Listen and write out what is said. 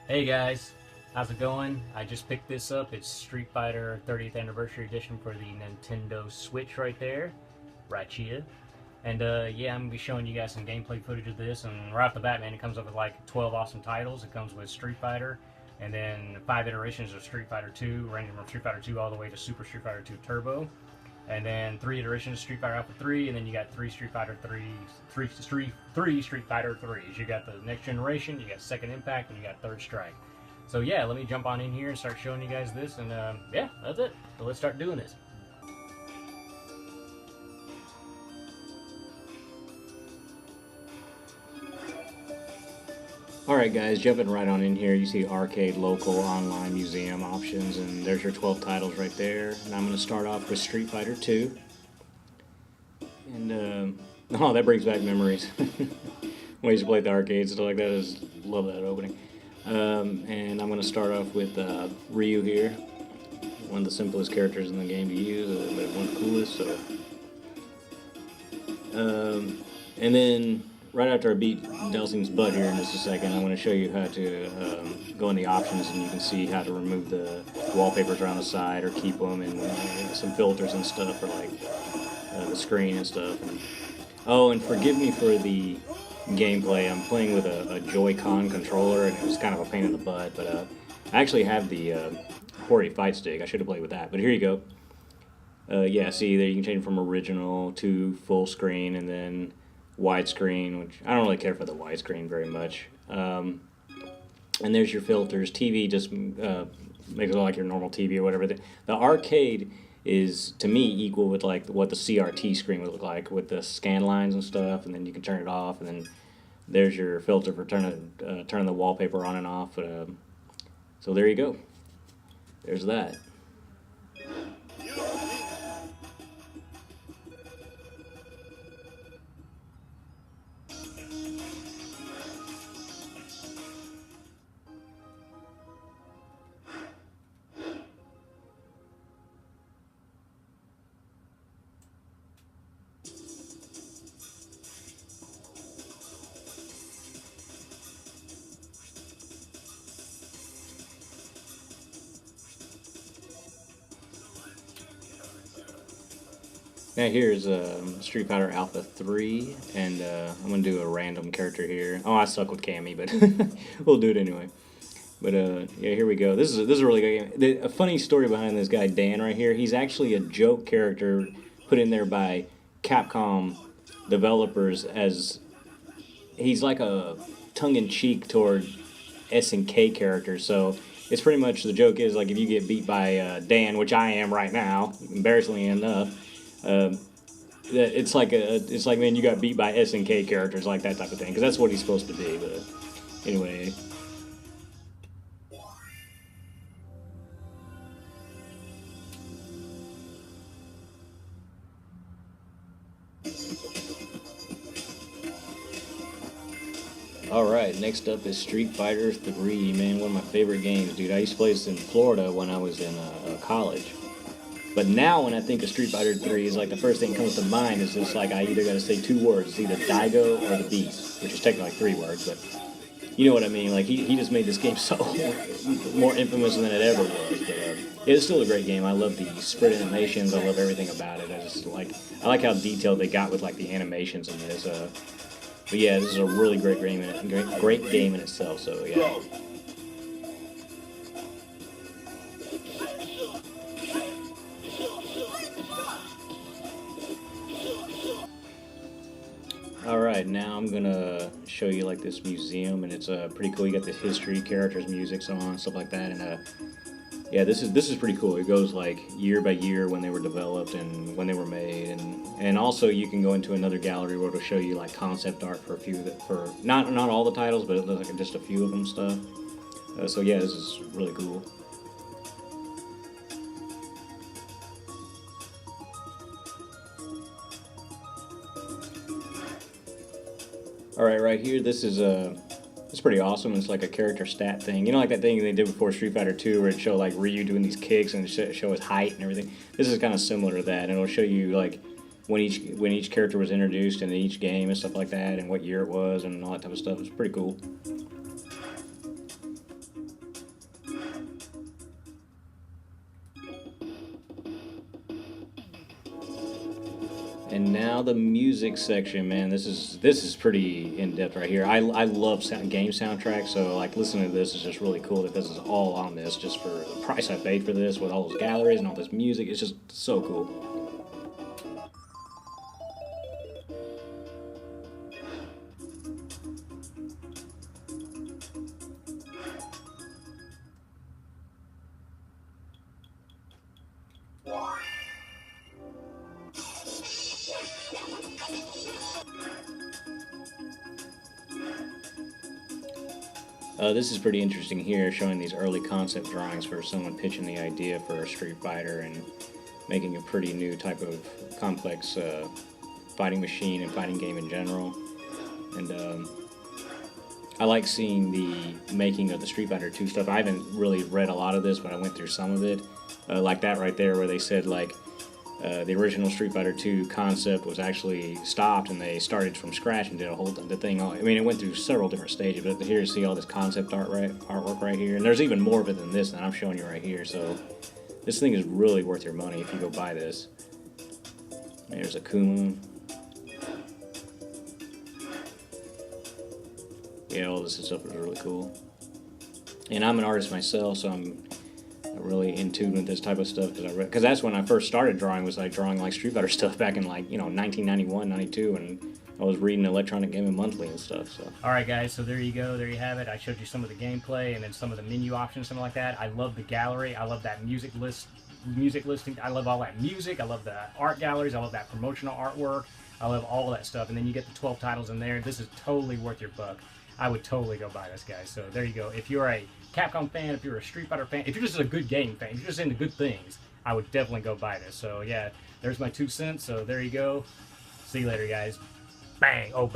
Hey guys, how's it going? I just picked this up. It's Street Fighter 30th Anniversary Edition for the Nintendo Switch right there. Right here. And yeah, I'm going to be showing you guys some gameplay footage of this. And right off the bat, man, it comes up with like 12 awesome titles. It comes with Street Fighter, and then 5 iterations of Street Fighter 2, ranging from Street Fighter 2 all the way to Super Street Fighter 2 Turbo. And then 3 iterations of Street Fighter Alpha 3, and then you got 3 Street Fighter 3 Street Fighter 3s. You got the next generation, you got Second Impact, and you got Third Strike. So yeah, let me jump on in here and start showing you guys this, and yeah, that's it. So let's start doing this. Alright guys, jumping right on in here, you see arcade, local, online, museum options, and there's your 12 titles right there. And I'm going to start off with Street Fighter 2. And, oh, that brings back memories. When I used to play at the arcades, stuff like that, I just love that opening. And I'm going to start off with Ryu here. One of the simplest characters in the game to use, but one of the coolest, so... and then, right after I beat Delsing's butt here in just a second, I want to show you how to go in the options, and you can see how to remove the wallpapers around the side or keep them, and some filters and stuff for like the screen and stuff. Oh, and forgive me for the gameplay. I'm playing with a Joy-Con controller, and it was kind of a pain in the butt, but I actually have the Hori Fight Stick. I should have played with that, but here you go. Yeah, see there you can change from original to full screen, and then widescreen, which I don't really care for the widescreen very much. And there's your filters. TV just makes it like your normal TV or whatever. The arcade is, to me, equal with like what the CRT screen would look like with the scan lines and stuff, and then you can turn it off, and then there's your filter for turning the wallpaper on and off. So there you go. There's that. Now here's Street Fighter Alpha 3, and I'm going to do a random character here. Oh, I suck with Cammy, but we'll do it anyway. But yeah, here we go. This is a really good game. A funny story behind this guy, Dan, right here. He's actually a joke character put in there by Capcom developers as... He's like a tongue-in-cheek toward SNK characters, so... It's pretty much, the joke is, like, if you get beat by Dan, which I am right now, embarrassingly enough, it's like man, you got beat by SNK characters, like that type of thing, because that's what he's supposed to be. But anyway. Alright, next up is Street Fighter 3, man, one of my favorite games, dude. I used to play this in Florida when I was in college. But now when I think of Street Fighter 3, it's like the first thing that comes to mind is just like I either got to say 2 words. It's either Daigo or the Beast, which is technically like 3 words, but you know what I mean. Like he just made this game so more infamous than it ever was. But it's still a great game. I love the sprint animations. I love everything about it. I like how detailed they got with like the animations in this. But yeah, this is a really great game great game in itself. So yeah. Alright, now I'm gonna show you like this museum, and it's pretty cool. You got the history, characters, music, so on, stuff like that, and yeah, this is pretty cool. It goes like year by year when they were developed and when they were made, and also you can go into another gallery where it'll show you like concept art for a few for not all the titles, but like just a few of them stuff. So yeah, this is really cool. Alright, right here, this is it's pretty awesome. It's like a character stat thing. You know, like that thing they did before Street Fighter 2 where it showed like Ryu doing these kicks and show his height and everything. This is kind of similar to that, and it'll show you like when each character was introduced in each game and stuff like that, and what year it was and all that type of stuff. It's pretty cool. And now the music section, man. This is pretty in depth right here. I love game soundtracks, so like listening to this is just really cool that this is all on this, just for the price I paid for this, with all those galleries and all this music. It's just so cool. This is pretty interesting here, showing these early concept drawings for someone pitching the idea for a Street Fighter and making a pretty new type of complex fighting machine and fighting game in general. And I like seeing the making of the Street Fighter 2 stuff. I haven't really read a lot of this, but I went through some of it. Like that right there, where they said like the original Street Fighter 2 concept was actually stopped and they started from scratch and did the thing. I mean, it went through several different stages, but here you see all this concept artwork right here, and there's even more of it than this that I'm showing you right here. So this thing is really worth your money if you go buy this. There's Akuma. Yeah, all this stuff is really cool. And I'm an artist myself, so I'm really in tune with this type of stuff, because that's when I first started drawing, was like drawing like Street Fighter stuff back in like 1991, 92, and I was reading Electronic Gaming Monthly and stuff. So alright guys, so there you go, there you have it. I showed you some of the gameplay and then some of the menu options, something like that. I love the gallery, I love that music listing, I love all that music, I love the art galleries, I love that promotional artwork, I love all of that stuff, and then you get the 12 titles in there. This is totally worth your buck. I would totally go buy this, guys. So there you go. If you're a Capcom fan, if you're a Street Fighter fan, if you're just a good game fan, if you're just into good things, I would definitely go buy this. So yeah, there's my 2 cents. So there you go. See you later, guys. Bang. Oh, bang.